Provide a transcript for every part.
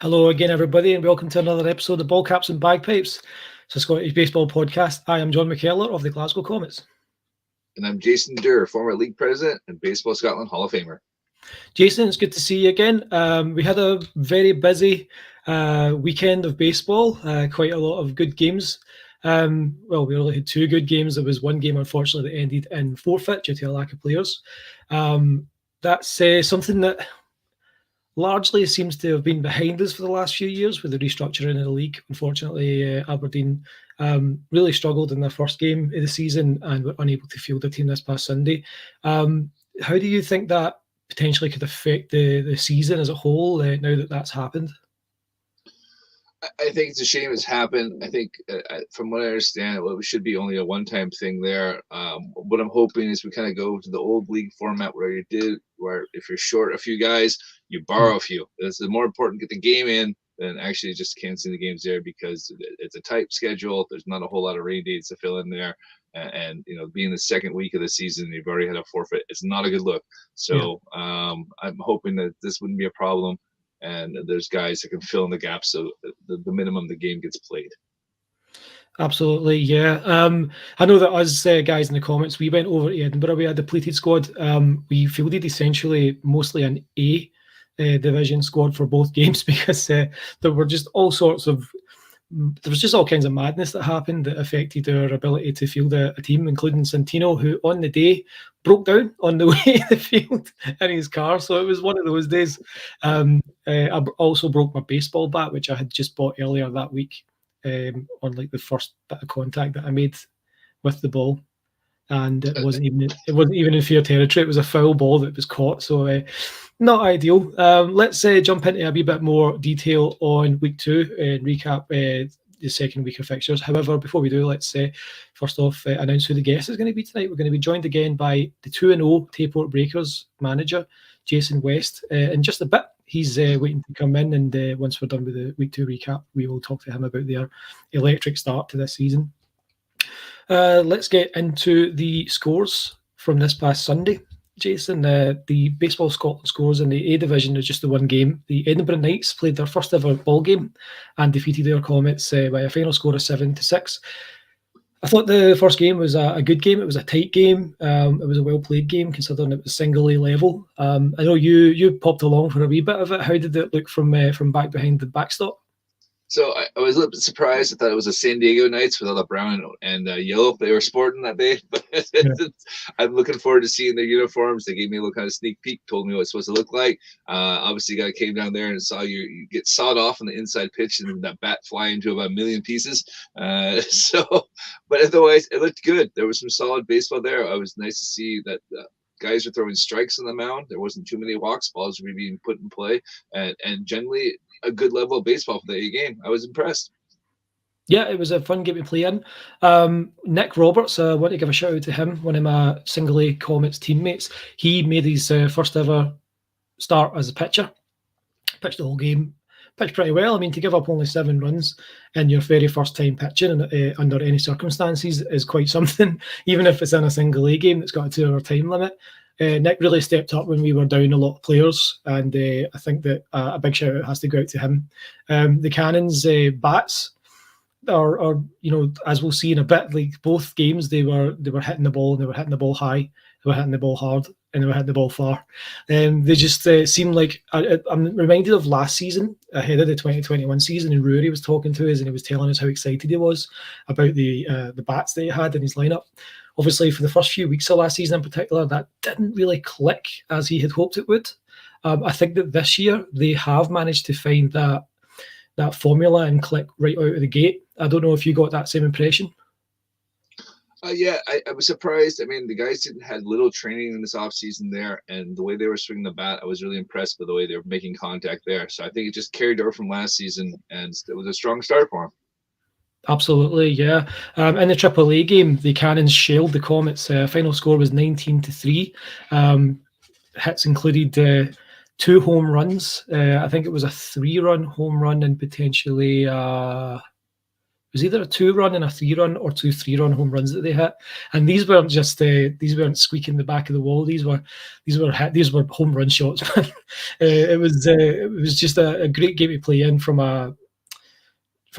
Hello again, everybody, and welcome to another episode of Ball Caps and Bagpipes. It's a Scottish baseball podcast. I am John McKellar of the Glasgow Comets. And I'm Jason Durr, former league president and Baseball Scotland Hall of Famer. Jason, it's good to see you again. We had a very busy weekend of baseball, quite a lot of good games. We only had two good games. There was one game, unfortunately, that ended in forfeit due to a lack of players. That's something that largely seems to have been behind us for the last few years with the restructuring of the league. Unfortunately, Aberdeen really struggled in their first game of the season and were unable to field a team this past Sunday. How do you think that potentially could affect the season as a whole now that that's happened? I think it's a shame it's happened. I think, from what I understand, it should be only a one-time thing there. What I'm hoping is we kind of go to the old league format where if you're short a few guys, you borrow a few. It's more important to get the game in than actually just canceling the games there, because it's a tight schedule. There's not a whole lot of rain dates to fill in there. And being the second week of the season, you've already had a forfeit. It's not a good look. So I'm hoping that this wouldn't be a problem, and there's guys that can fill in the gaps so the minimum the game gets played. Absolutely, yeah. I know that us guys in the Comets, we went over to Edinburgh. We had a depleted squad. We fielded essentially mostly an A division squad for both games because there were just all kinds of madness that happened that affected our ability to field a team, including Santino, who on the day broke down on the way to the field in his car. So it was one of those days. I also broke my baseball bat, which I had just bought earlier that week, on like the first bit of contact that I made with the ball. And it wasn't even in fair territory. It was a foul ball that was caught. So not ideal. Let's jump into a wee bit more detail on week 2 and recap the second week of fixtures. However, before we do, let's first off announce who the guest is going to be tonight. We're going to be joined again by the 2-0 Tayport Breakers manager, Jason West. In just a bit, he's waiting to come in, and once we're done with the week 2 recap, we will talk to him about their electric start to this season. Let's get into the scores from this past Sunday. Jason, the Baseball Scotland scores in the A division is just the one game. The Edinburgh Knights played their first ever ball game and defeated their Comets by a final score of 7-6. I thought the first game was a good game. It was a tight game. It was a well-played game considering it was single A level. I know you popped along for a wee bit of it. How did it look from back behind the backstop? So I was a little bit surprised. I thought it was a San Diego Knights with all the brown and yellow they were sporting that day. But I'm looking forward to seeing their uniforms. They gave me a little kind of sneak peek, told me what it's supposed to look like. Obviously, guy came down there and saw you get sawed off on the inside pitch and that bat fly into about 1 million pieces. But otherwise, it looked good. There was some solid baseball there. It was nice to see that guys were throwing strikes on the mound. There wasn't too many walks. Balls were being put in play. And generally, a good level of baseball for the game. I was impressed. Yeah, it was a fun game to play in. Nick Roberts, I want to give a shout out to him, one of my single A Comets teammates. He made his first ever start as a pitcher, pitched the whole game, pitched pretty well. I mean, to give up only 7 runs in your very first time pitching under any circumstances is quite something, even if it's in a single A game that's got a 2-hour time limit. Nick really stepped up when we were down a lot of players, and I think that a big shout out has to go out to him. The Cannons bats are as we'll see in a bit, like both games they were hitting the ball, and they were hitting the ball high, they were hitting the ball hard, and they were hitting the ball far. They just seem like I'm reminded of last season ahead of the 2021 season, and Rory was talking to us and he was telling us how excited he was about the bats that he had in his lineup. Obviously, for the first few weeks of last season in particular, that didn't really click as he had hoped it would. I think that this year they have managed to find that formula and click right out of the gate. I don't know if you got that same impression. Yeah, I was surprised. I mean, the guys didn't had little training in this offseason there, and the way they were swinging the bat, I was really impressed with the way they were making contact there. So I think it just carried over from last season, and it was a strong start for them. Absolutely, yeah. In the AAA game, the Cannons shelled the Comets. Final score was 19-3. Hits included 2 home runs. I think it was a 3-run home run and potentially was either a 2-run and a 3-run or 2 3-run home runs that they hit, and these weren't just these weren't squeaking the back of the wall. These were home run shots. It was just a great game to play in from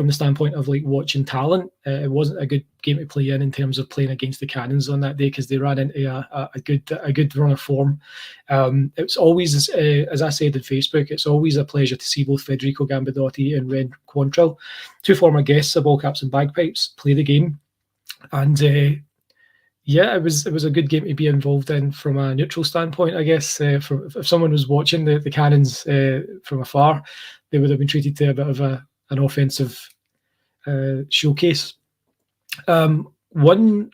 the standpoint of like watching talent. It wasn't a good game to play in terms of playing against the Cannons on that day, because they ran into a good run of form. It's always, as I said on Facebook, it's always a pleasure to see both Federico Gambadotti and Ren Quantrill, two former guests of All Caps and Bagpipes, play the game. And yeah, it was a good game to be involved in from a neutral standpoint, I guess. If someone was watching the Cannons from afar, they would have been treated to a bit of an offensive showcase. One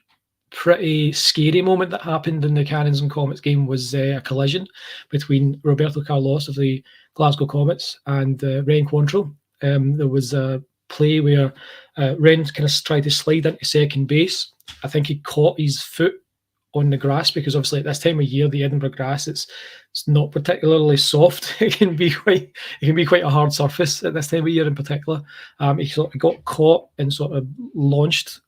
pretty scary moment that happened in the Cannons and Comets game was a collision between Roberto Carlos of the Glasgow Comets and Ren Quantrill. There was a play where Ren kind of tried to slide into second base. I think he caught his foot on the grass, because obviously at this time of year, the Edinburgh grass, it's not particularly soft. It can be quite a hard surface at this time of year in particular. He sort of got caught and sort of launched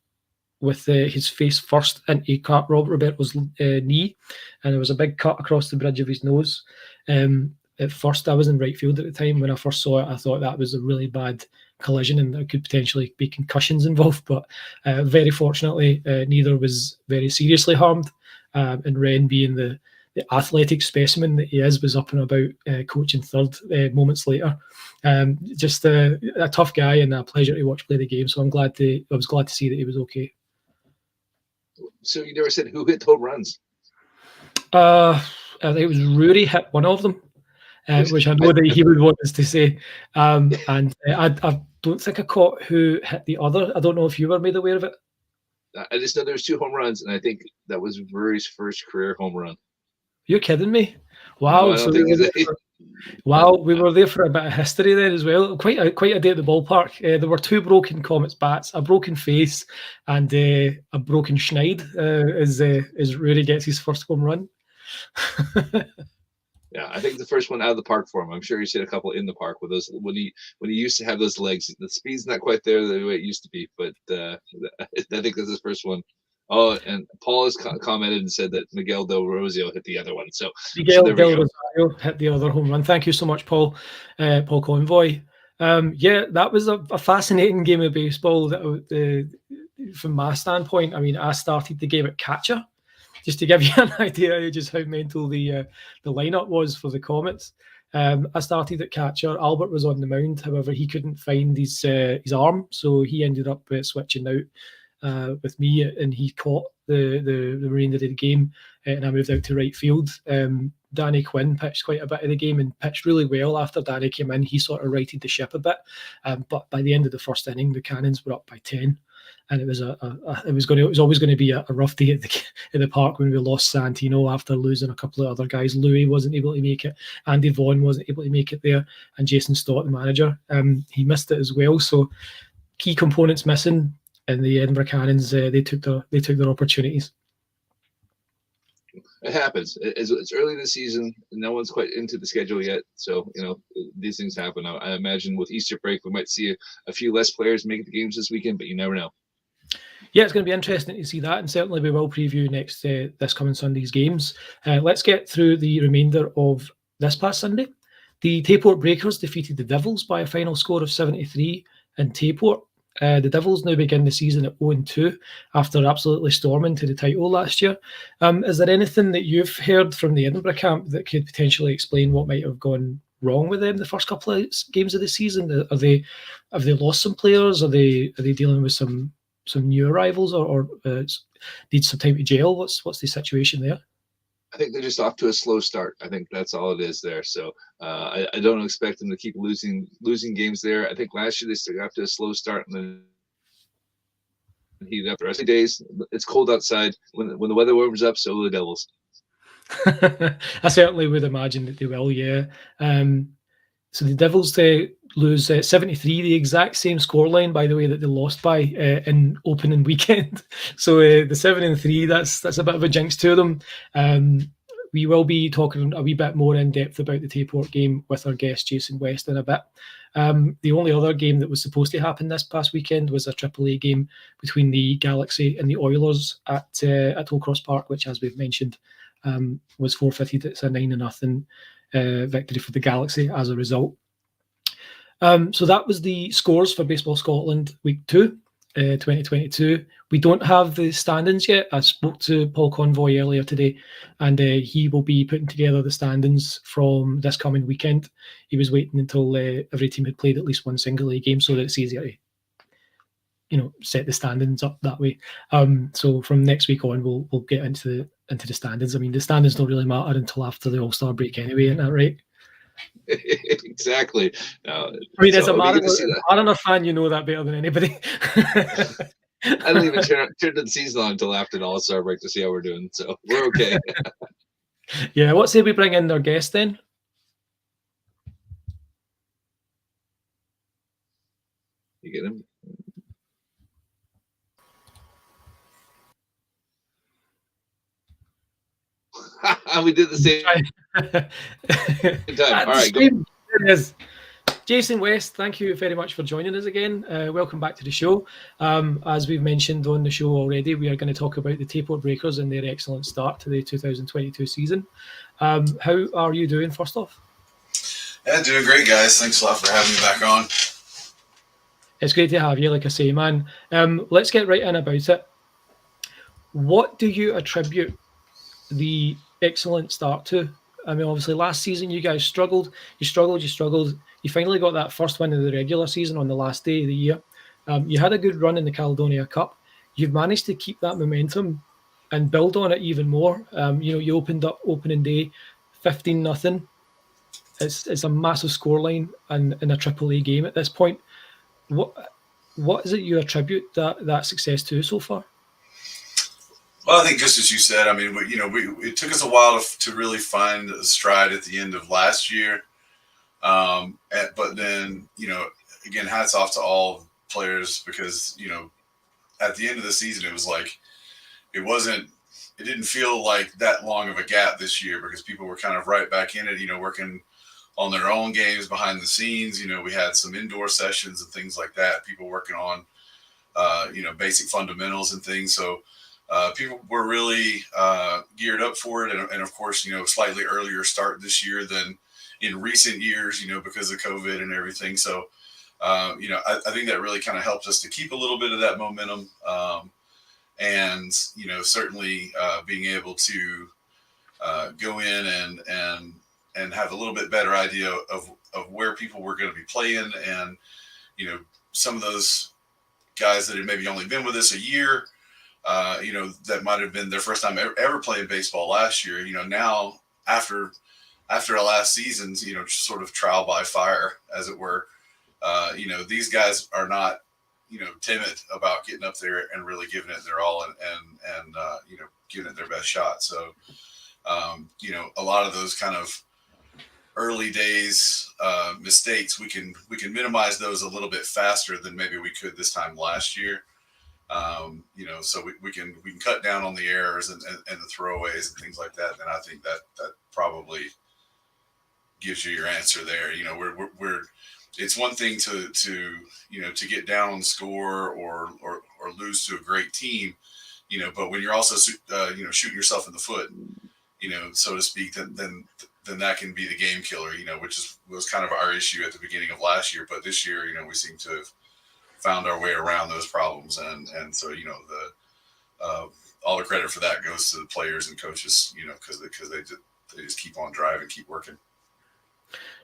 with his face first into Roberto's knee, and there was a big cut across the bridge of his nose. At first, I was in right field at the time. When I first saw it, I thought that was a really bad collision and there could potentially be concussions involved, but very fortunately, neither was very seriously harmed. And Ren, being the athletic specimen that he is, was up and about coaching third moments later. Just a tough guy and a pleasure to watch play the game. So I was glad to see that he was okay. So you never said who hit home runs? I think it was Rory hit one of them, which I know that he would want us to say. And I don't think I caught who hit the other. I don't know if you were made aware of it. I just know there was 2 home runs, and I think that was Rory's first career home run. You're kidding me? Wow! No, we were there for a bit of history then as well. Quite a day at the ballpark. There were 2 broken Comets bats, a broken face, and a broken schneid as Rory gets his first home run. Yeah, I think the first one out of the park for him. I'm sure he's hit a couple in the park with those when he used to have those legs. The speed's not quite there the way it used to be, but I think that's his first one. Oh, and Paul has commented and said that Miguel Del Rosio hit the other one. So Miguel Del Rosario hit the other home run. Thank you so much, Paul Convoy. Yeah, that was a fascinating game of baseball. From my standpoint, I mean, I started the game at catcher, just to give you an idea of just how mental the lineup was for the Comets. I started at catcher. Albert was on the mound. However, he couldn't find his arm, so he ended up switching out with me, and he caught the remainder of the game, and I moved out to right field. Danny Quinn pitched quite a bit of the game and pitched really well. After Danny came in, he sort of righted the ship a bit. But by the end of the first inning, the Cannons were up by 10. And it was always going to be a rough day at the park when we lost Santino after losing a couple of other guys. Louis wasn't able to make it. Andy Vaughan wasn't able to make it there, and Jason Stott, the manager, he missed it as well. So key components missing, and the Edinburgh Cannons they took their opportunities. It happens. It's early this season. No one's quite into the schedule yet, so these things happen. I imagine with Easter break, we might see a few less players make the games this weekend, but you never know. Yeah, it's going to be interesting to see that, and certainly we will preview this coming Sunday's games. Let's get through the remainder of this past Sunday. The Tayport Breakers defeated the Devils by a final score of 73 in Tayport. The Devils now begin the season at 0-2 after absolutely storming to the title last year. Is there anything that you've heard from the Edinburgh camp that could potentially explain what might have gone wrong with them the first couple of games of the season? Have they lost some players? Are they dealing with some new arrivals, or need some time to gel? What's the situation there? I think they're just off to a slow start. I think that's all it is there. So I don't expect them to keep losing games there. I think last year they still got off to a slow start and then heated up the rest of the days. It's cold outside. When the weather warms up, so will the Devils. I certainly would imagine that they will, yeah. So the Devils lose 73, the exact same scoreline, by the way, that they lost by in opening weekend. So the 7-3, that's a bit of a jinx to them. we will be talking a wee bit more in depth about the Tayport game with our guest Jason West in a bit. The only other game that was supposed to happen this past weekend was a AAA game between the Galaxy and the Oilers at Old Cross Park, which, as we've mentioned, was forfeited. It's a 9-0 victory for the Galaxy as a result. So that was the scores for Baseball Scotland Week 2, 2022. We don't have the standings yet. I spoke to Paul Convoy earlier today, and he will be putting together the standings from this coming weekend. He was waiting until every team had played at least one single A game so that it's easier to set the standings up that way. So from next week on, we'll get into the standings. I mean, the standings don't really matter until after the All-Star break anyway, isn't that right? Exactly. I mean, as a Mariner fan, you know that better than anybody. I don't even turn the season on until after the All-Star break to see how we're doing, so we're okay. Yeah, what say we bring in our guest then? You get him? We did the same time. All right, go. There it is. Jason West, thank you very much for joining us again. Welcome back to the show. As we've mentioned on the show already, we are going to talk about the Teapot Breakers and their excellent start to the 2022 season. How are you doing, first off? Yeah, doing great, guys. Thanks a lot for having me back on. It's great to have you, like I say, man. Let's get right in about it. What do you attribute the excellent start to? I mean, obviously, last season you guys struggled. You finally got that first win of the regular season on the last day of the year. You had a good run in the Caledonia Cup. You've managed to keep that momentum and build on it even more. You opened up opening day 15-0. It's a massive scoreline and in a AAA game at this point. What is it you attribute that success to so far? Well, I think just as you said, I mean, it took us a while to really find a stride at the end of last year. But then, again, hats off to all players because, at the end of the season, it was like, it didn't feel like that long of a gap this year because people were kind of right back in it, working on their own games behind the scenes. We had some indoor sessions and things like that. People working on, basic fundamentals and things. So people were really geared up for it. And of course, slightly earlier start this year than in recent years, because of COVID and everything. So, I think that really kind of helped us to keep a little bit of that momentum. And, certainly being able to go in and have a little bit better idea of where people were going to be playing. And, some of those guys that had maybe only been with us a year, that might have been their first time ever playing baseball last year, now after our last season's, sort of trial by fire, as it were, these guys are not, timid about getting up there and really giving it their all and giving it their best shot. So, a lot of those kind of early days mistakes, we can minimize those a little bit faster than maybe we could this time last year. So we can cut down on the errors and the throwaways and things like that. And I think that probably gives you your answer there. It's one thing to get down on the score or lose to a great team, but when you're also, shooting yourself in the foot, so to speak, then that can be the game killer, which was kind of our issue at the beginning of last year. But this year, we seem to have found our way around those problems. And so, all the credit for that goes to the players and coaches, because they just keep on driving, keep working.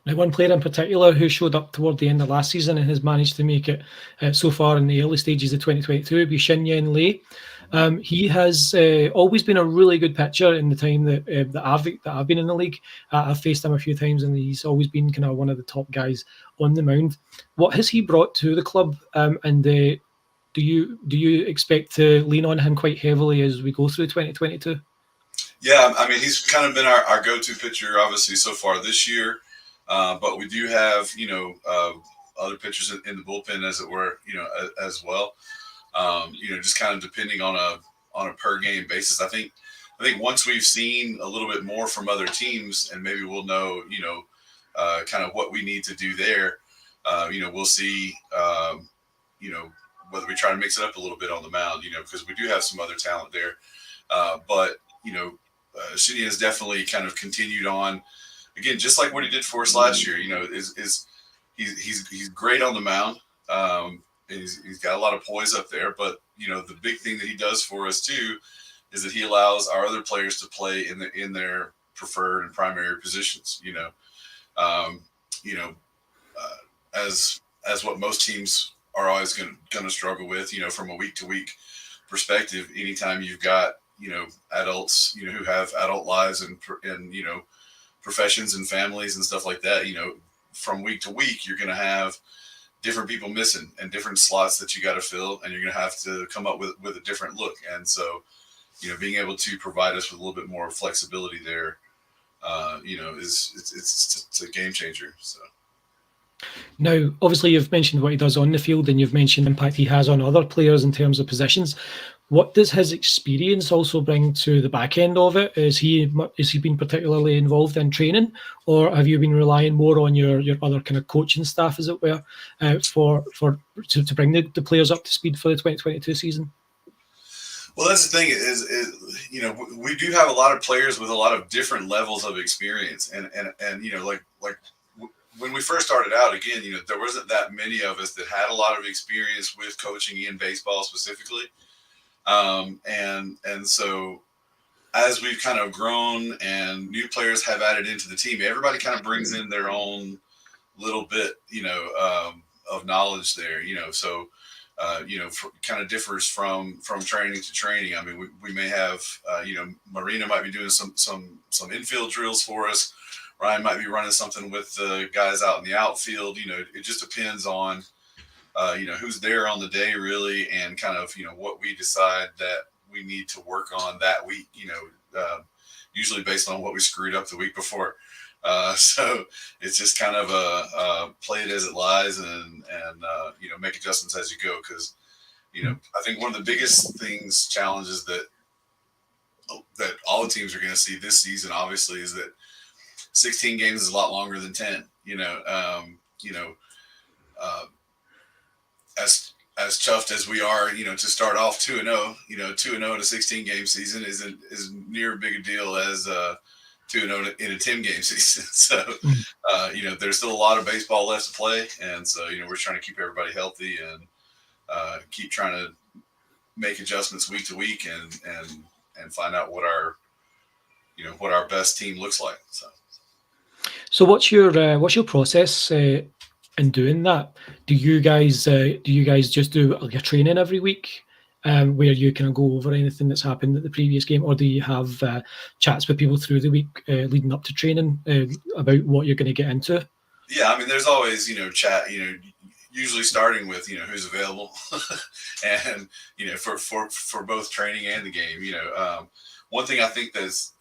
Now, one player in particular who showed up toward the end of last season and has managed to make it so far in the early stages of 2022 would be Shenyang Lee. He has always been a really good pitcher in the time that I've been in the league. I've faced him a few times, and he's always been kind of one of the top guys on the mound. What has he brought to the club? And do you expect to lean on him quite heavily as we go through 2022? Yeah, I mean, he's kind of been our go-to pitcher, obviously, so far this year. But we do have, other pitchers in the bullpen, as it were, as well. Just kind of depending on a per game basis. I think I think once we've seen a little bit more from other teams, and maybe we'll know, kind of what we need to do there. We'll see, whether we try to mix it up a little bit on the mound, because we do have some other talent there. But Shenyang has definitely kind of continued on, again, just like what he did for us last year. He's great on the mound. He's got a lot of poise up there. But the big thing that he does for us too is that he allows our other players to play in their preferred and primary positions. As what most teams are always going to struggle with, from a week to week perspective. Anytime you've got adults who have adult lives and professions and families and stuff like that, from week to week you're going to have different people missing and different slots that you got to fill, and you're going to have to come up with a different look. And so being able to provide us with a little bit more flexibility there, it's a game changer. So. Now, obviously, you've mentioned what he does on the field, and you've mentioned the impact he has on other players in terms of positions. What does his experience also bring to the back end of it? Is he been particularly involved in training, or have you been relying more on your other kind of coaching staff, as it were, to bring the players up to speed for the 2022 season? Well, that's the thing is we do have a lot of players with a lot of different levels of experience, and like when we first started out, again, there wasn't that many of us that had a lot of experience with coaching in baseball specifically. And so as we've kind of grown and new players have added into the team, everybody kind of brings in their own little bit, of knowledge there, so, kind of differs from training to training. I mean, we may have, Marina might be doing some infield drills for us. Ryan might be running something with the guys out in the outfield. It just depends on, who's there on the day really, and kind of, what we decide that we need to work on that week, usually based on what we screwed up the week before. So it's just kind of a play it as it lies, and make adjustments as you go. Cause, I think one of the biggest challenges that all the teams are going to see this season, obviously, is that 16 games is a lot longer than 10, as chuffed as we are, to start off 2-0, 2-0 in a 16 game season is near a big a deal as 2-0 in a 10 game season. So, there's still a lot of baseball left to play. And so, we're trying to keep everybody healthy and keep trying to make adjustments week to week and find out what our best team looks like. So what's your process in doing that? Do you guys just do like a training every week, where you kind of go over anything that's happened at the previous game, or do you have chats with people through the week leading up to training about what you're going to get into? Yeah, I mean, there's always chat. Usually starting with who's available, and for both training and the game. One thing I think that's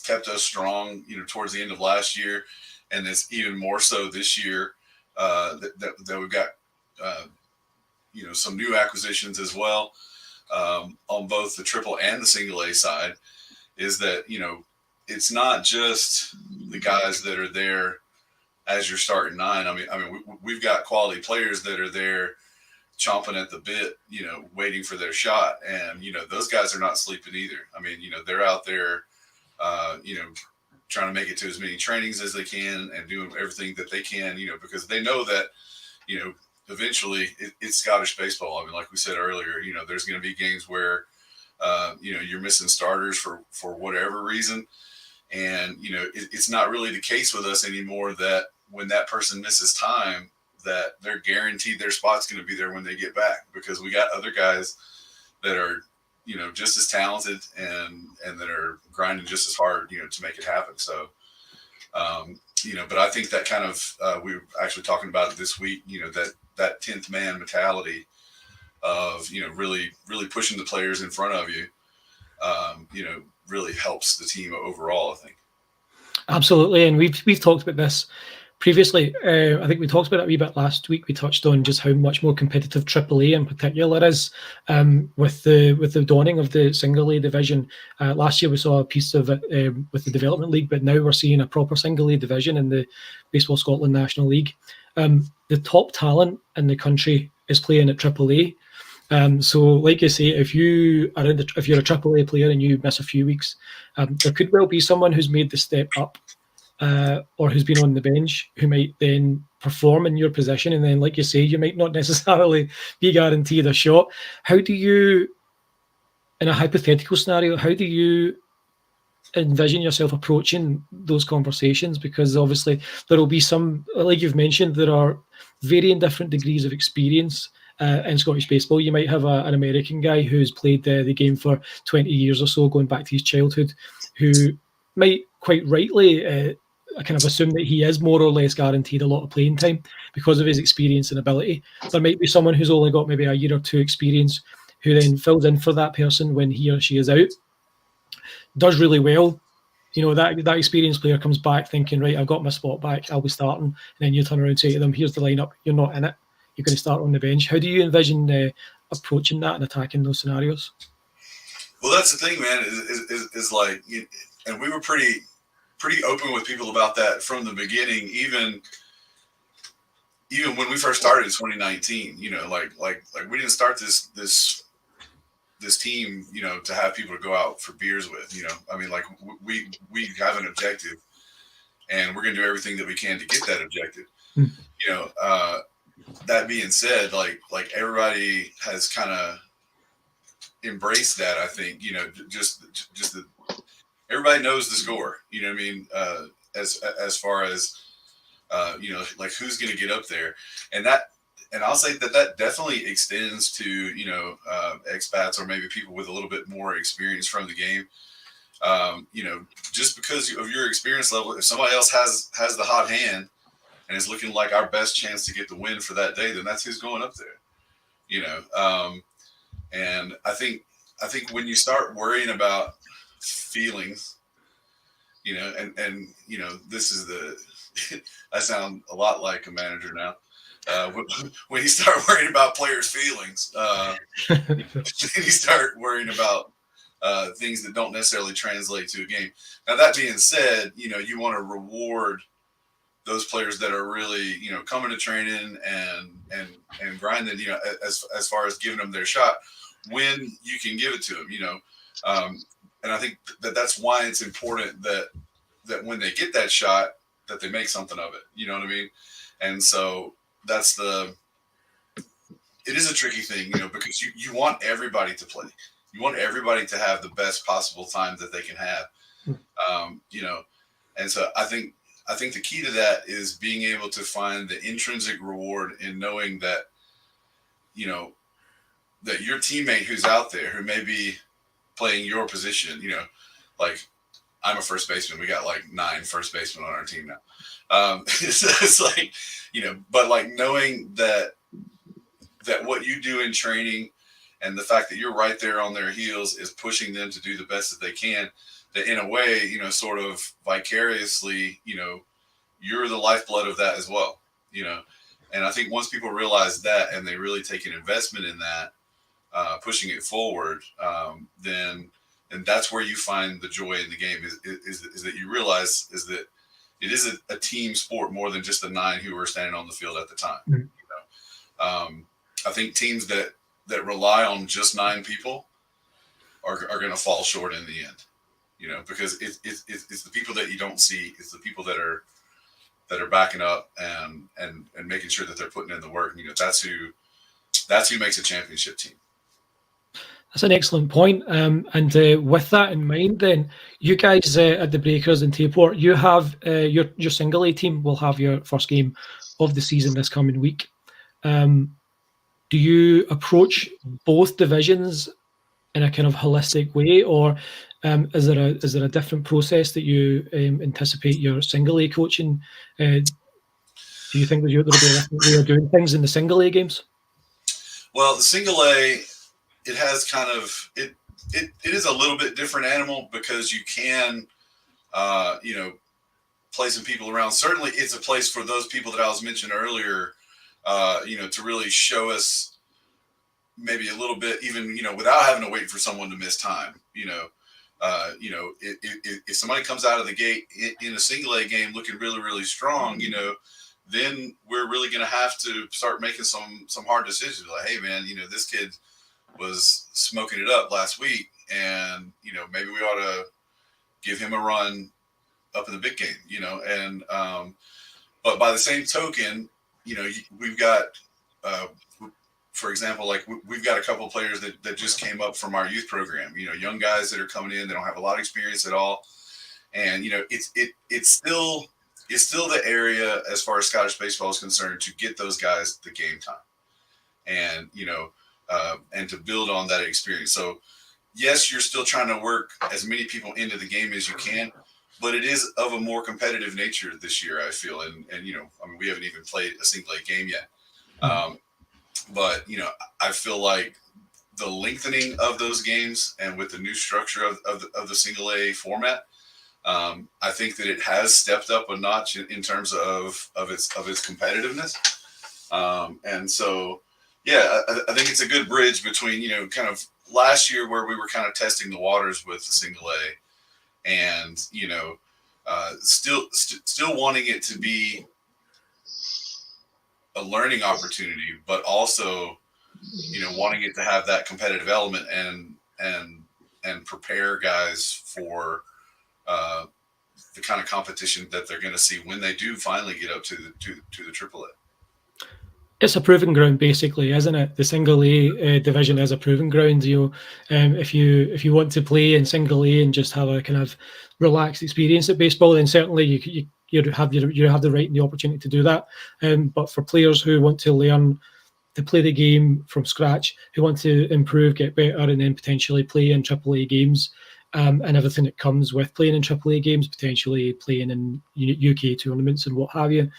kept us strong, towards the end of last year, and it's even more so this year, that we've got, some new acquisitions as well, on both the triple and the single A side, is that, it's not just the guys that are there as your starting nine. I mean, we've got quality players that are there chomping at the bit, waiting for their shot. And, those guys are not sleeping either. I mean, they're out there, trying to make it to as many trainings as they can and doing everything that they can, because they know that, eventually it's Scottish baseball. I mean, like we said earlier, there's going to be games where, you're missing starters for whatever reason. And, it's not really the case with us anymore that when that person misses time, that they're guaranteed their spot's going to be there when they get back, because we got other guys that are, just as talented and that are grinding just as hard, to make it happen. So, but I think that kind of, we were actually talking about it this week, that 10th man mentality of, really, really pushing the players in front of you, really helps the team overall, I think. Absolutely. And we've talked about this previously, I think we talked about it a wee bit last week. We touched on just how much more competitive AAA in particular is with the dawning of the single A division. Last year we saw a piece of it with the Development League, but now we're seeing a proper single A division in the Baseball Scotland National League. The top talent in the country is playing at AAA. So, like you say, if you're a AAA player and you miss a few weeks, there could well be someone who's made the step up or who's been on the bench who might then perform in your position. And then, like you say, you might not necessarily be guaranteed a shot. How do you, in a hypothetical scenario, how do you envision yourself approaching those conversations? Because obviously there will be some, like you've mentioned, there are varying different degrees of experience in Scottish baseball. You might have an American guy who's played the game for 20 years or so, going back to his childhood, who might quite rightly kind of assume that he is more or less guaranteed a lot of playing time because of his experience and ability. There might be someone who's only got maybe a year or two experience who then fills in for that person when he or she is out, does really well. You know, that experienced player comes back thinking, right, I've got my spot back, I'll be starting. And then you turn around and say to them, here's the lineup, you're not in it, you're going to start on the bench. How do you envision approaching that and attacking those scenarios? Well, that's the thing, man, is like, and we were pretty open with people about that from the beginning, even when we first started in 2019, you know, like we didn't start this team, you know, to have people to go out for beers with, you know. I mean, like we have an objective and we're going to do everything that we can to get that objective. You know, that being said, like everybody has kind of embraced that. I think, you know, just the, everybody knows the score, you know what I mean? As far as, you know, like who's going to get up there, and I'll say that definitely extends to, you know, expats or maybe people with a little bit more experience from the game. You know, just because of your experience level, if somebody else has the hot hand and is looking like our best chance to get the win for that day, then that's who's going up there, you know? And I think when you start worrying about feelings, you know, and you know, this is I sound a lot like a manager now. When you start worrying about players' feelings, you start worrying about things that don't necessarily translate to a game. Now, that being said, you know, you want to reward those players that are really, you know, coming to training and grinding, you know, as far as giving them their shot when you can give it to them, you know. And I think that's why it's important that when they get that shot, that they make something of it. You know what I mean? And so it is a tricky thing, you know, because you want everybody to play. You want everybody to have the best possible time that they can have. You know, and so I think the key to that is being able to find the intrinsic reward in knowing that, you know, that your teammate who's out there who may be playing your position, you know, like I'm a first baseman. We got like 9 first basemen on our team now. It's like, you know, but like knowing that what you do in training and the fact that you're right there on their heels is pushing them to do the best that they can, that in a way, you know, sort of vicariously, you know, you're the lifeblood of that as well, you know. And I think once people realize that and they really take an investment in that, pushing it forward, then that's where you find the joy in the game is that you realize is that it is a team sport more than just the 9 who were standing on the field at the time. You know? I think teams that rely on just 9 people are going to fall short in the end, you know, because it's the people that you don't see. It's the people that are backing up and making sure that they're putting in the work. You know, that's who makes a championship team. That's an excellent point. And with that in mind, then you guys at the Breakers in Tayport, you have your single A team will have your first game of the season this coming week. Do you approach both divisions in a kind of holistic way, or is there a different process that you anticipate your single A coaching? Do you think that there'll be a different way of doing things in the single A games? Well, the single A, it has kind of it is a little bit different animal because you can, you know, play some people around. Certainly, it's a place for those people that I was mentioning earlier, to really show us maybe a little bit, even, without having to wait for someone to miss time. If somebody comes out of the gate in a single A game looking really, really strong, then we're really going to have to start making some hard decisions. Like, hey, man, this kid was smoking it up last week, and maybe we ought to give him a run up in the big game. But by the same token, we've got, for example, like we've got a couple of players that just came up from our youth program. Young guys that are coming in, they don't have a lot of experience at all, and it's still the area as far as Scottish baseball is concerned to get those guys the game time, and and to build on that experience. So yes, you're still trying to work as many people into the game as you can, but it is of a more competitive nature this year, I feel. And we haven't even played a single A game yet. But I feel like the lengthening of those games, and with the new structure of the single A format, I think that it has stepped up a notch in terms of its competitiveness. And so, yeah, I think it's a good bridge between, kind of last year where we were kind of testing the waters with the single A, and, still wanting it to be a learning opportunity, but also, wanting it to have that competitive element and prepare guys for the kind of competition that they're going to see when they do finally get up to the AAA. It's a proving ground, basically, isn't it? The single A division is a proving ground. If you want to play in single A and just have a kind of relaxed experience at baseball, then certainly you have the right and the opportunity to do that. But for players who want to learn to play the game from scratch, who want to improve, get better, and then potentially play in AAA games, and everything that comes with playing in AAA games, potentially playing in UK tournaments and what have you.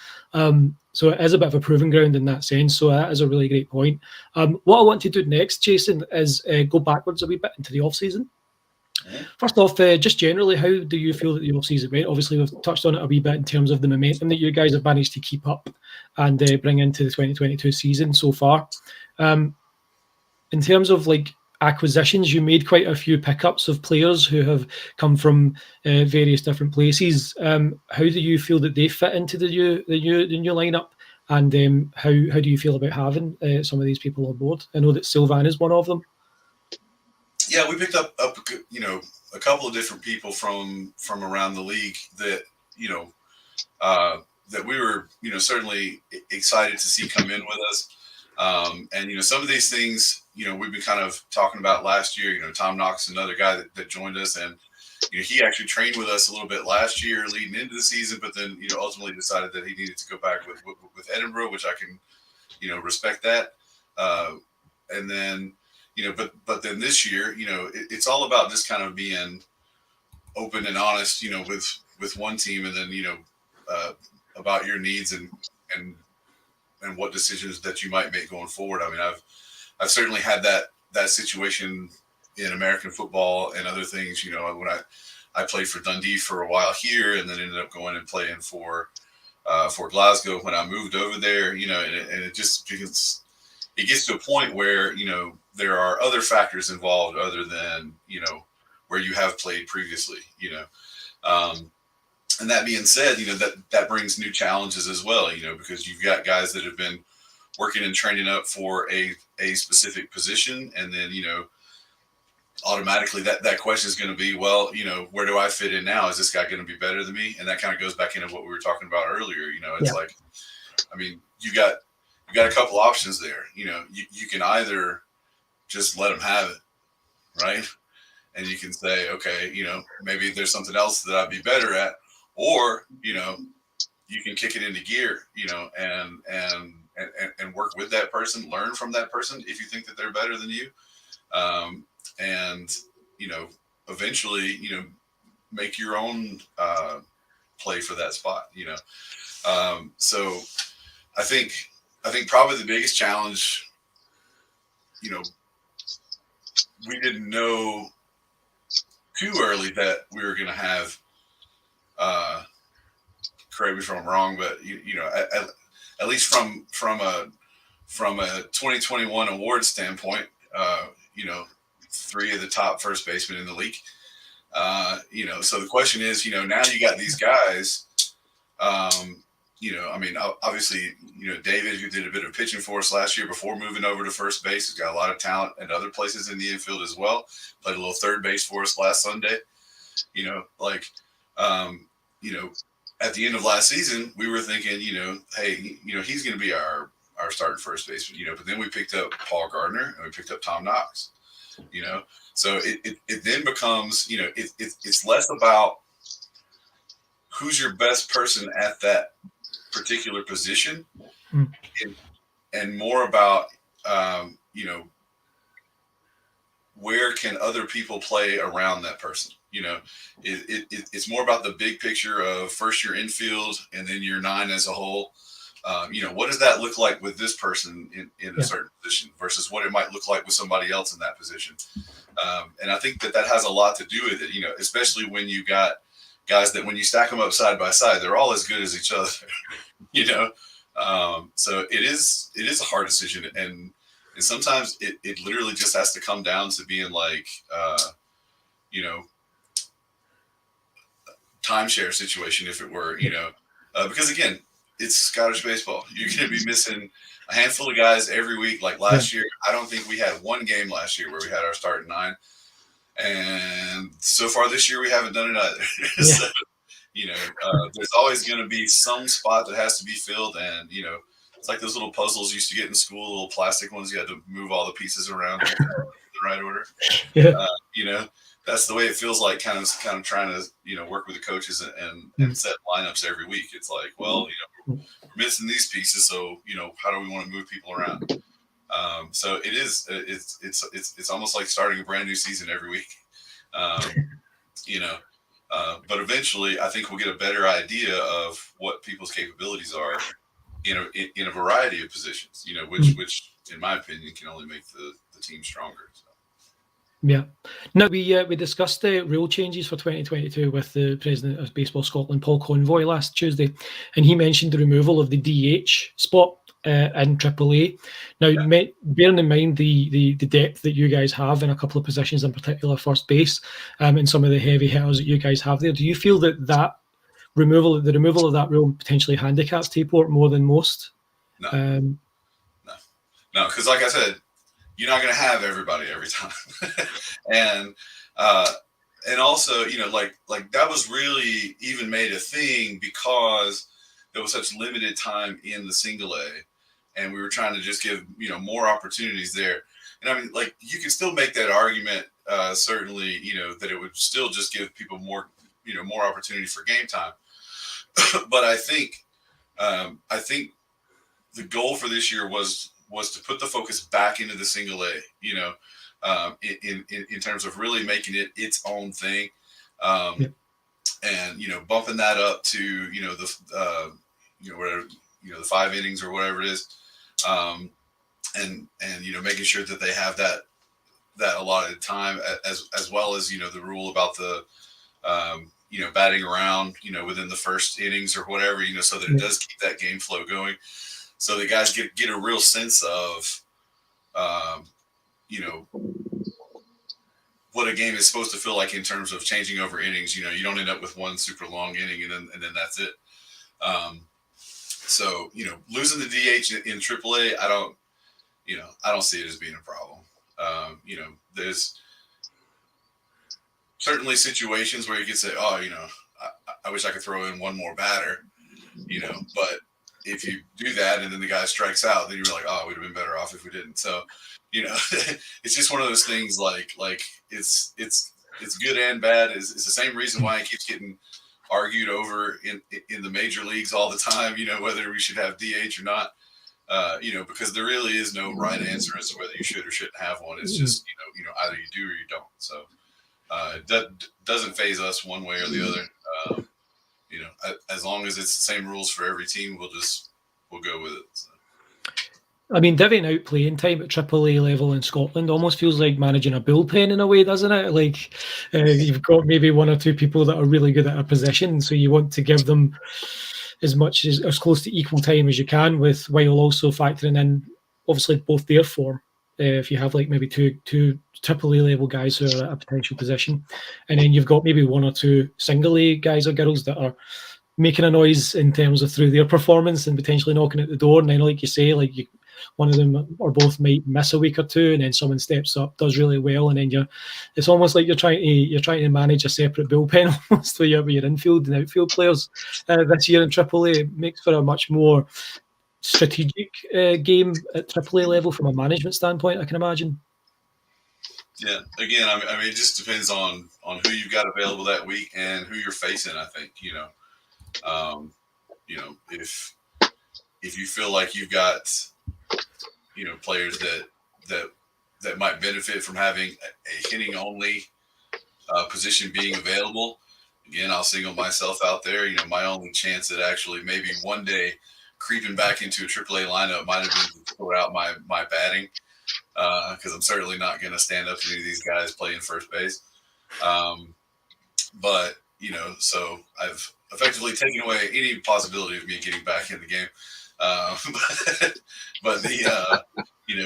So it is a bit of a proving ground in that sense. So that is a really great point. What I want to do next, Jason, is go backwards a wee bit into the off-season. First off, just generally, how do you feel that the off-season went? Obviously, we've touched on it a wee bit in terms of the momentum that you guys have managed to keep up and bring into the 2022 season so far. In terms of acquisitions, you made quite a few pickups of players who have come from various different places. How do you feel that they fit into the new lineup? And how do you feel about having some of these people on board? I know that Sylvan is one of them. Yeah, we picked up a couple of different people from around the league that that we were certainly excited to see come in with us. And some of these things we've been kind of talking about last year. Tom Knox, another guy that joined us, and he actually trained with us a little bit last year leading into the season, but then ultimately decided that he needed to go back with Edinburgh, which I can respect that. And then but then this year it's all about just kind of being open and honest with one team, and then about your needs and what decisions that you might make going forward. I mean, I've certainly had that situation in American football and other things. When I played for Dundee for a while here, and then ended up going and playing for Glasgow when I moved over there. And it just because it gets to a point where there are other factors involved other than where you have played previously. And that being said, that brings new challenges as well. Because you've got guys that have been working and training up for a specific position, and then automatically that question is going to be, well, where do I fit in now? Is this guy going to be better than me? And that kind of goes back into what we were talking about earlier. It's like, I mean, you got a couple options there. You can either just let them have it, right? And you can say, okay, maybe there's something else that I'd be better at, or you can kick it into gear, and work with that person, learn from that person if you think that they're better than you, and eventually make your own play for that spot. So I think probably the biggest challenge, we didn't know too early that we were going to have correct me if I'm wrong, but at least from a 2021 award standpoint, 3 of the top first basemen in the league. So the question is, now you got these guys. Obviously, David, who did a bit of pitching for us last year before moving over to first base, has got a lot of talent at other places in the infield as well. Played a little third base for us last Sunday. At the end of last season, we were thinking, hey, he's going to be our starting first baseman, but then we picked up Paul Gardner and we picked up Tom Knox, so it then becomes, it's less about who's your best person at that particular position and more about, where can other people play around that person? It's more about the big picture of first your infield and then your 9 as a whole. What does that look like with this person in a certain position versus what it might look like with somebody else in that position? And I think that has a lot to do with it, especially when you got guys that when you stack them up side by side, they're all as good as each other, So it is a hard decision. And sometimes it literally just has to come down to being like, timeshare situation, if it were, because again, it's Scottish baseball. You're going to be missing a handful of guys every week. Like last year, I don't think we had one game last year where we had our starting 9. And so far this year, we haven't done it either. So, there's always going to be some spot that has to be filled. And, it's like those little puzzles you used to get in school, little plastic ones. You had to move all the pieces around in the right order. Yeah. That's the way it feels like kind of trying to, work with the coaches and set lineups every week. It's like, well, we're missing these pieces. So, how do we want to move people around? So it's almost like starting a brand new season every week. But eventually I think we'll get a better idea of what people's capabilities are in a variety of positions, which in my opinion can only make the team stronger. So. Yeah. Now, we discussed the rule changes for 2022 with the President of Baseball Scotland, Paul Convoy, last Tuesday, and he mentioned the removal of the DH spot in AAA. Now, bearing in mind the depth that you guys have in a couple of positions, in particular first base, and some of the heavy hitters that you guys have there, do you feel that the removal of that rule potentially handicaps Tayport more than most? No, because like I said, you're not going to have everybody every time. And also, like that was really even made a thing because there was such limited time in the single A and we were trying to just give, more opportunities there. And I mean, like you can still make that argument, certainly, that it would still just give people more, more opportunity for game time. But I think the goal for this year was to put the focus back into the single A, in terms of really making it its own thing, and bumping that up to whatever the 5 innings or whatever it is, and making sure that they have that allotted time as well as the rule about the batting around within the first innings or whatever, so that it does keep that game flow going. So the guys get a real sense of, what a game is supposed to feel like in terms of changing over innings. You don't end up with one super long inning and then that's it. So losing the DH in AAA, I don't see it as being a problem. There's certainly situations where you could say, I wish I could throw in one more batter, but if you do that and then the guy strikes out, then you're like, oh, we'd have been better off if we didn't. So, it's just one of those things like it's good and bad. It's the same reason why it keeps getting argued over in the major leagues all the time, whether we should have DH or not, because there really is no right answer as to whether you should or shouldn't have one. It's just, either you do or you don't. So it doesn't phase us one way or the other. As long as it's the same rules for every team, we'll go with it. So. I mean, divvying out playing time at AAA level in Scotland almost feels like managing a bullpen in a way, doesn't it? Like you've got maybe 1 or 2 people that are really good at a position, so you want to give them as close to equal time as you can, with while also factoring in obviously both their form. If you have like maybe two triple A level guys who are at a potential position, and then you've got maybe one or two single A guys or girls that are making a noise in terms of through their performance and potentially knocking at the door. And then, like you say, one of them or both might miss a week or two, and then someone steps up, does really well, and then it's almost like you're trying to manage a separate bullpen almost with your infield and outfield players. This year in AAA, it makes for a much more strategic game at AAA level from a management standpoint, I can imagine. Yeah, again, I mean, it just depends on who you've got available that week and who you're facing. I think if you feel like you've got players that might benefit from having a hitting only position being available. Again, I'll single myself out there. My only chance at actually maybe one day creeping back into a AAA lineup might have been to throw out my batting, because I'm certainly not going to stand up to any of these guys playing first base. But so I've effectively taken away any possibility of me getting back in the game. But the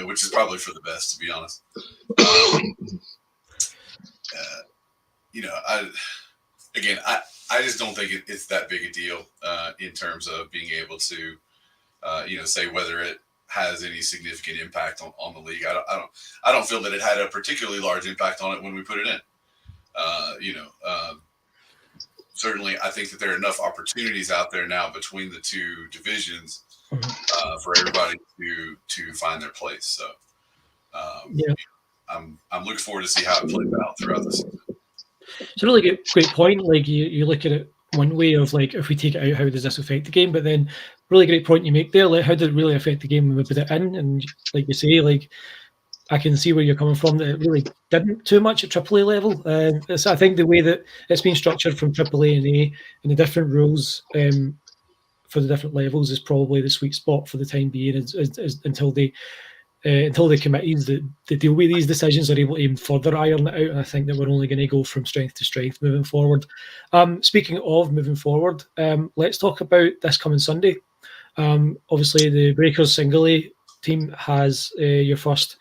which is probably for the best, to be honest. I just don't think it's that big a deal in terms of being able to say whether it has any significant impact on the league. I don't feel that it had a particularly large impact on it when we put it in. Certainly, I think that there are enough opportunities out there now between the two divisions for everybody to find their place. So, I'm looking forward to see how it plays out throughout the season. It's a really great point. Like you look at it one way of like, if we take it out, how does this affect the game? But then, really great point you make there. Like, how did it really affect the game when we put it in? And like you say, like, I can see where you're coming from, that it really didn't too much at AAA level. I think the way that it's been structured from AAA and A and the different rules for the different levels is probably the sweet spot for the time being, is until the committees that deal with these decisions are able to even further iron it out. And I think that we're only going to go from strength to strength moving forward. Speaking of moving forward, let's talk about this coming Sunday. Obviously, the Breakers single A team has your first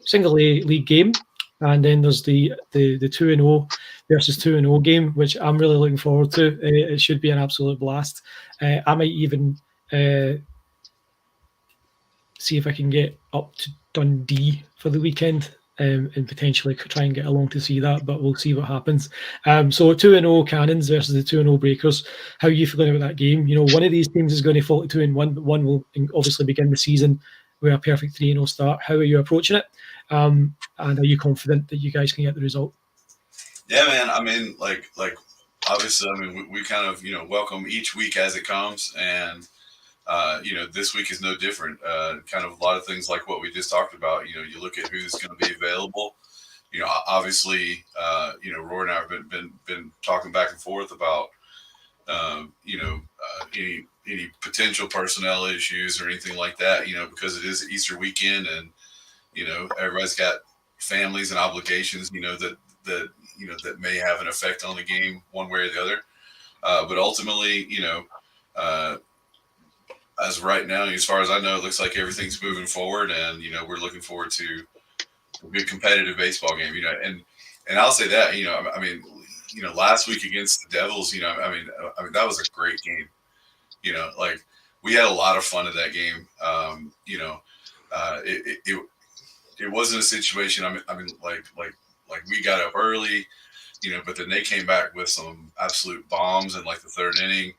single A league game, and then there's the 2-0 versus 2-0 game, which I'm really looking forward to. It should be an absolute blast. I might even see if I can get up to Dundee for the weekend and potentially try and get along to see that, but we'll see what happens. So 2-0 Cannons versus the 2-0 Breakers. How are you feeling about that game? One of these teams is going to fall to 2-1, but one will obviously begin the season with a perfect 3-0 start. How are you approaching it? And are you confident that you guys can get the result? Yeah, man. I mean, like obviously, I mean, we kind of, welcome each week as it comes. And, this week is no different. Kind of a lot of things like what we just talked about. You look at who's going to be available. Obviously, Roy and I have been talking back and forth about, any potential personnel issues or anything like that, because it is Easter weekend and, everybody's got families and obligations, that may have an effect on the game one way or the other. But ultimately, as right now, as far as I know, it looks like everything's moving forward, and we're looking forward to a good competitive baseball game. And I'll say that I mean, last week against the Devils, I mean that was a great game. Like we had a lot of fun at that game. It wasn't a situation. I mean, like we got up early, but then they came back with some absolute bombs in like the third inning.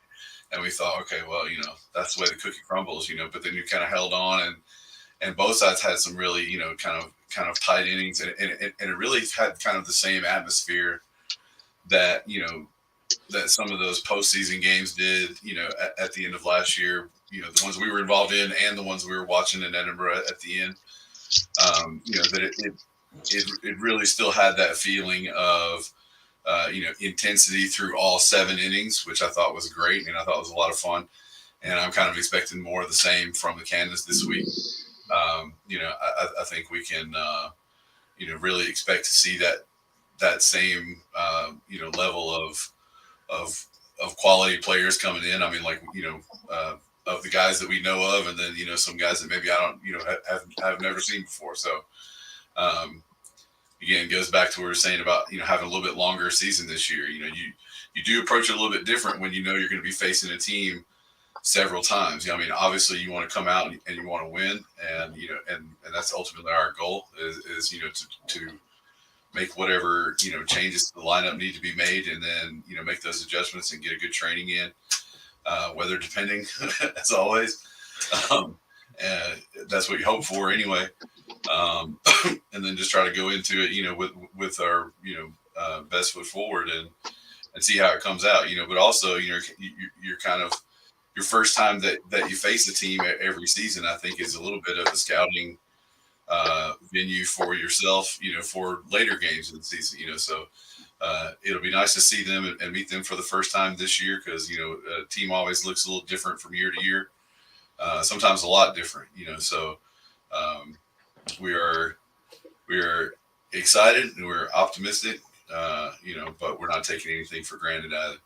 And we thought, okay, well, that's the way the cookie crumbles, but then you kind of held on and both sides had some really, kind of tight innings. And it really had kind of the same atmosphere that, that some of those postseason games did, at the end of last year, the ones we were involved in and the ones we were watching in Edinburgh at the end, that it really still had that feeling of, intensity through all 7 innings, which I thought was great. And I thought it was a lot of fun. And I'm kind of expecting more of the same from the Cannons this week. I think we can, really expect to see that same, level of of quality players coming in. I mean, like, of the guys that we know of, and then, some guys that maybe I don't, have never seen before. So, again, it goes back to what we were saying about, having a little bit longer season this year. You do approach it a little bit different when you're going to be facing a team several times. I mean, obviously you want to come out and you want to win, and and that's ultimately our goal is to make whatever changes to the lineup need to be made, and then make those adjustments and get a good training in, weather depending, as always. And that's what you hope for anyway. And then just try to go into it, with our best foot forward and see how it comes out. But also you're kind of your first time that you face a team every season, I think, is a little bit of a scouting venue for yourself, for later games in the season, so it'll be nice to see them and meet them for the first time this year, because, a team always looks a little different from year to year, sometimes a lot different, so we are excited and we're optimistic, but we're not taking anything for granted either.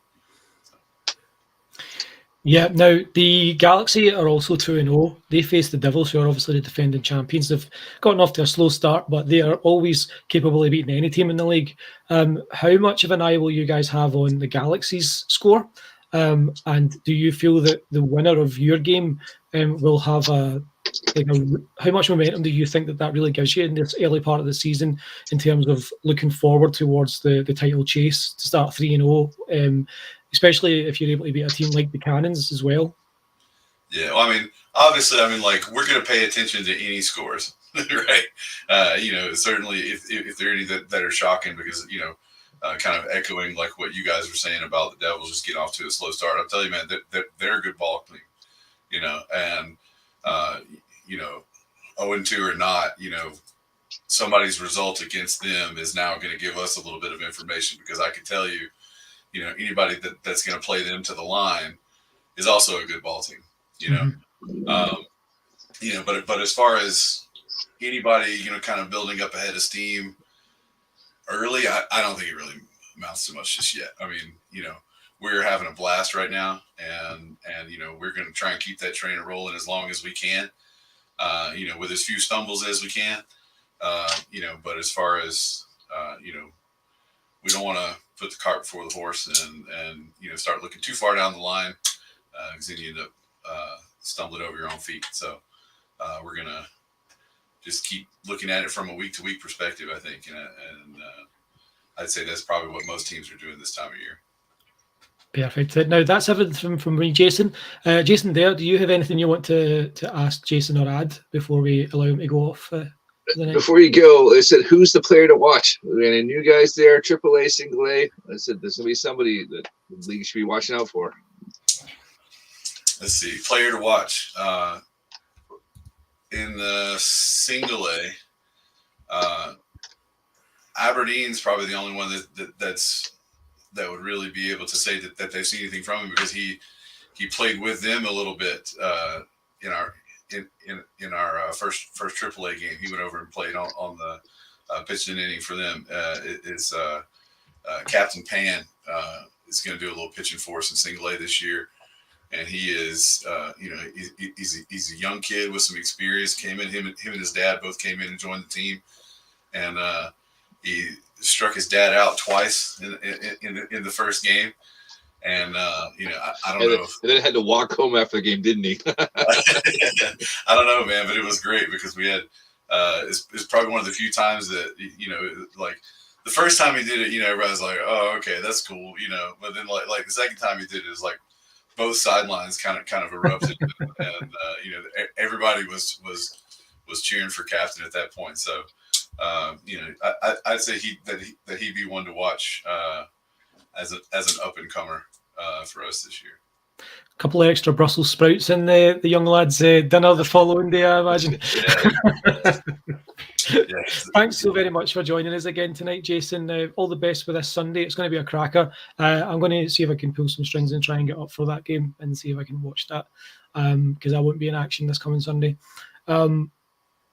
Yeah, now the Galaxy are also 2-0. They face the Devils, who are obviously the defending champions. They've gotten off to a slow start, but they are always capable of beating any team in the league. How much of an eye will you guys have on the Galaxy's score? And do you feel that the winner of your game will have how much momentum do you think that really gives you in this early part of the season in terms of looking forward towards the title chase to start 3-0? Especially if you're able to beat a team like the Cannons as well. Yeah, well, I mean, obviously, like, we're going to pay attention to any scores, right? Certainly if there are any that are shocking, because, kind of echoing like what you guys were saying about the Devils just getting off to a slow start. I'll tell you, man, they're a good ball team, and, 0-2 or not, somebody's result against them is now going to give us a little bit of information, because I can tell you, anybody that's going to play them to the line is also a good ball team, but as far as anybody, kind of building up ahead of steam early, I don't think it really amounts to much just yet. I mean, we're having a blast right now, and we're going to try and keep that train rolling as long as we can, with as few stumbles as we can, but as far as, we don't want to put the cart before the horse and start looking too far down the line, because then you end up stumbling over your own feet. So we're gonna just keep looking at it from a week-to-week perspective, I think, and I'd say that's probably what most teams are doing this time of year. Perfect. Now that's everything from me, Jason. Jason, do you have anything you want to ask Jason or add before we allow him to go off? Before you go, I said, who's the player to watch? We got any new guys there, AAA, Single A. I said, there's going to be somebody that the league should be watching out for. Let's see, player to watch. In the Single A, Aberdeen's probably the only one that would really be able to say that they've seen anything from him, because he played with them a little bit in our first AAA game. He went over and played on the pitching inning for them. Captain Pan is going to do a little pitching for us in Single A this year, and he is he's a young kid with some experience. Him and his dad both came in and joined the team, and he struck his dad out twice in the first game. And I don't know. And then had to walk home after the game, didn't he? I don't know, man, but it was great, because we had it's probably one of the few times that like the first time he did it, everybody was like, oh, okay, that's cool, But then like the second time he did it, it was like both sidelines kind of erupted, and everybody was cheering for Captain at that point. So I'd say he'd be one to watch as an up and comer for us this year. A couple of extra Brussels sprouts in the young lads' dinner the following day, I imagine. Yeah. Thanks so very much for joining us again tonight, Jason. All the best for this Sunday. It's going to be a cracker. I'm going to see if I can pull some strings and try and get up for that game and see if I can watch that, because I won't be in action this coming Sunday.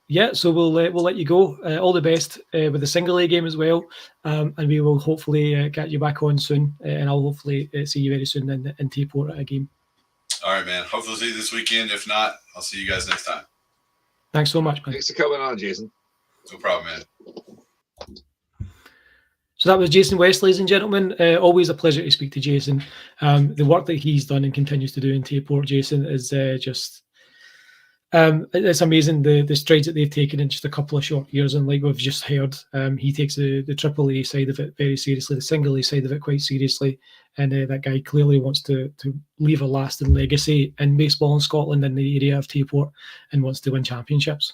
yeah, so we'll let you go. All the best with the single A game as well, and we will hopefully get you back on soon. And I'll hopefully see you very soon in Teapot at a game. All right, man. Hopefully see you this weekend. If not, I'll see you guys next time. Thanks so much, man. Thanks for coming on, Jason. No problem, man. So that was Jason West, ladies and gentlemen. Always a pleasure to speak to Jason. The work that he's done and continues to do in Tayport, Jason, is just it's amazing the strides that they've taken in just a couple of short years. And like we've just heard, he takes the AAA side of it very seriously, the single A side of it quite seriously. And that guy clearly wants to leave a lasting legacy in baseball in Scotland in the area of Tayport and wants to win championships.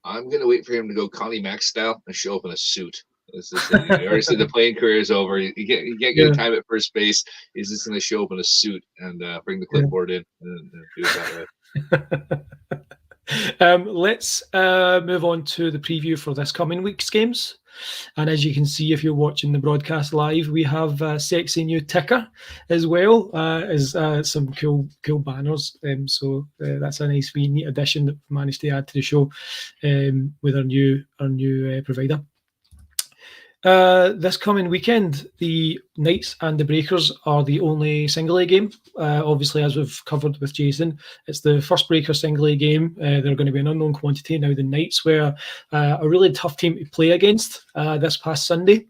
I'm going to wait for him to go Connie Mack style and show up in a suit. This is, you already said the playing career is over. You can't get a time at first base. He's just going to show up in a suit and bring the clipboard in and do it that way. Let's move on to the preview for this coming week's games. And as you can see, if you're watching the broadcast live, we have a sexy new ticker as well as some cool banners. So that's a nice wee neat addition that we managed to add to the show with our new provider. This coming weekend, the Knights and the Breakers are the only single A game. Obviously, as we've covered with Jason, it's the first Breaker single A game. They're going to be an unknown quantity. Now, the Knights were a really tough team to play against this past Sunday.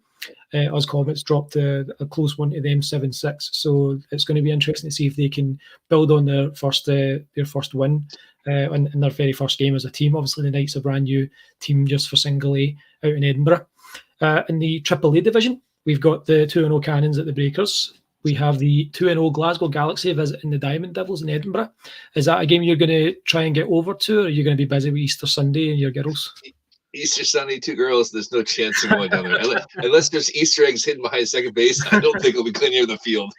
Us Comets dropped a close one to them, 7-6. So it's going to be interesting to see if they can build on their first win in their very first game as a team. Obviously, the Knights are a brand new team just for single A out in Edinburgh. In the AAA division, we've got the 2-0 Cannons at the Breakers. We have the 2-0 Glasgow Galaxy visiting the Diamond Devils in Edinburgh. Is that a game you're going to try and get over to, or are you going to be busy with Easter Sunday and your girls? Easter Sunday, 2 girls, there's no chance of going down there. Unless there's Easter eggs hidden behind second base, I don't think it'll be clear near the field.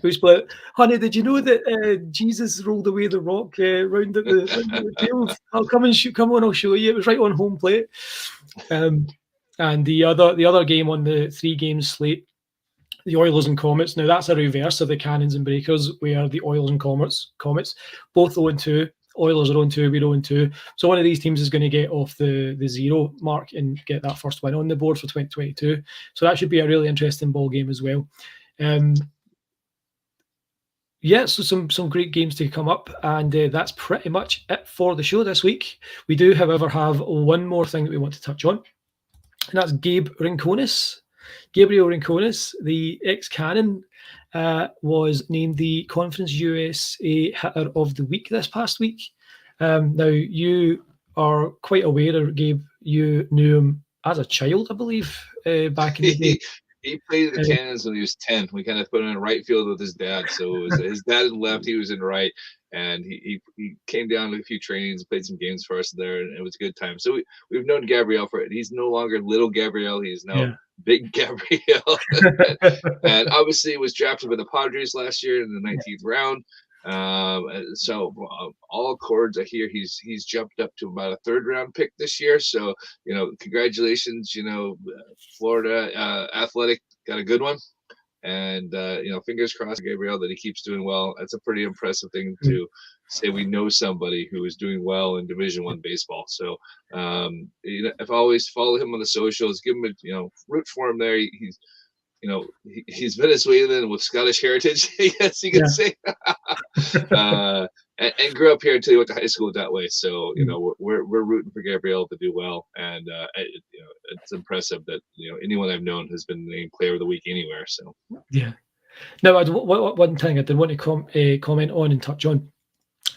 We split. Honey, did you know that Jesus rolled away the rock round at the field? I'll come on, I'll show you. It was right on home plate. And the other game on the 3 games slate, the Oilers and Comets. Now that's a reverse of the Cannons and Breakers, where the Oilers and Comets both 0-2. Oilers are 0-2, we're 0-2. So one of these teams is going to get off the 0 mark and get that first win on the board for 2022. So that should be a really interesting ball game as well. So some great games to come up, and that's pretty much it for the show this week. We do, however, have one more thing that we want to touch on. And that's Gabriel Rincones, the ex-Cannon, was named the Conference USA Hitter of the Week this past week. Now, you are quite aware, Gabe, you knew him as a child, I believe, back in the day. He played the Cannons when he was 10. We kind of put him in right field with his dad. So it was his dad in left, he was in right. And he came down to a few trainings, played some games for us there, and it was a good time. So we've known Gabriel for it. He's no longer little Gabriel. He's now big Gabriel. and obviously was drafted by the Padres last year in the 19th round. So all accords, I hear he's jumped up to about a 3rd round pick this year. So, congratulations, Florida Athletic got a good one. And, fingers crossed, Gabriel, that he keeps doing well. That's a pretty impressive thing to say. We know somebody who is doing well in Division I baseball. So, if I always follow him on the socials, give him root for him there. He's Venezuelan with Scottish heritage, I guess you could say, and grew up here until he went to high school that way. So, we're rooting for Gabriel to do well, and it's impressive that anyone I've known has been named Player of the Week anywhere. So, yeah. Now, one thing I did want to comment on and touch on.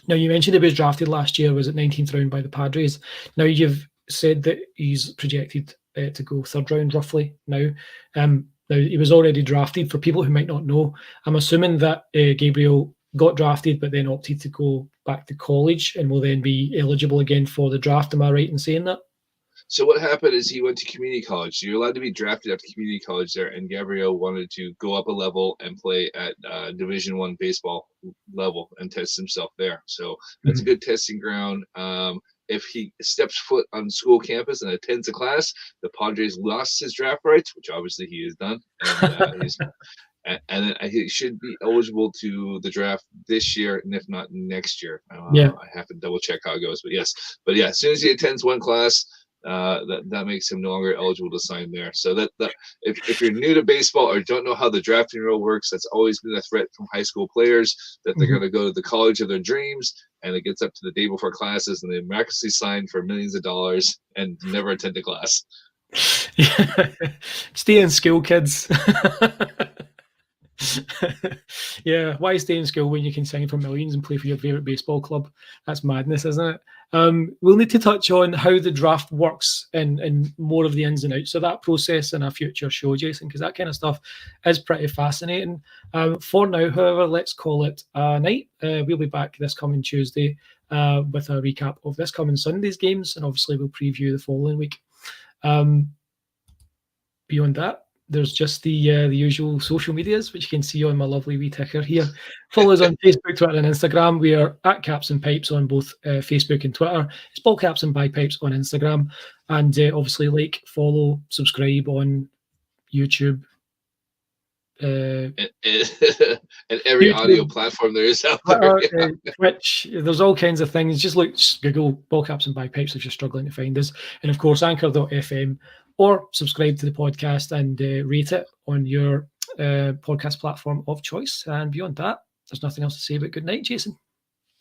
Now, you mentioned he was drafted last year, was it 19th round by the Padres? Now, you've said that he's projected to go 3rd round roughly now. Now, he was already drafted. For people who might not know, I'm assuming that Gabriel got drafted but then opted to go back to college and will then be eligible again for the draft. Am I right in saying that? So what happened is he went to community college. So you're allowed to be drafted after community college there, and Gabriel wanted to go up a level and play at Division I baseball level and test himself there. So that's a good testing ground. If he steps foot on school campus and attends a class, the Padres lost his draft rights, which obviously he has done. And and then he should be eligible to the draft this year, and if not next year. Yeah. I have to double check how it goes, but yes. But yeah, as soon as he attends one class, that makes him no longer eligible to sign there. So that if you're new to baseball or don't know how the drafting rule works, that's always been a threat from high school players that they're going to go to the college of their dreams, and it gets up to the day before classes, and they miraculously sign for millions of dollars and never attend a class. Yeah. Stay in school, kids. Yeah, why stay in school when you can sign for millions and play for your favorite baseball club? That's madness, isn't it? We'll need to touch on how the draft works and more of the ins and outs of that process in a future show, Jason, because that kind of stuff is pretty fascinating. For now, however, let's call it a night. We'll be back this coming Tuesday with a recap of this coming Sunday's games, and obviously we'll preview the following week. Beyond that, there's just the usual social medias, which you can see on my lovely wee ticker here. Follow us on Facebook, Twitter, and Instagram. We are at Caps and Pipes on both Facebook and Twitter. It's Ball Caps and Bagpipes on Instagram. And obviously, like, follow, subscribe on YouTube. And every YouTube, audio platform there is out there. Twitch, there's all kinds of things. Just Google Ball Caps and Bagpipes if you're struggling to find us. And of course, Anchor.fm, or subscribe to the podcast and rate it on your podcast platform of choice. And beyond that, there's nothing else to say but good night, Jason.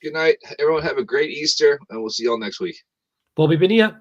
Good night. Everyone have a great Easter, and we'll see you all next week. Bobby Bonilla.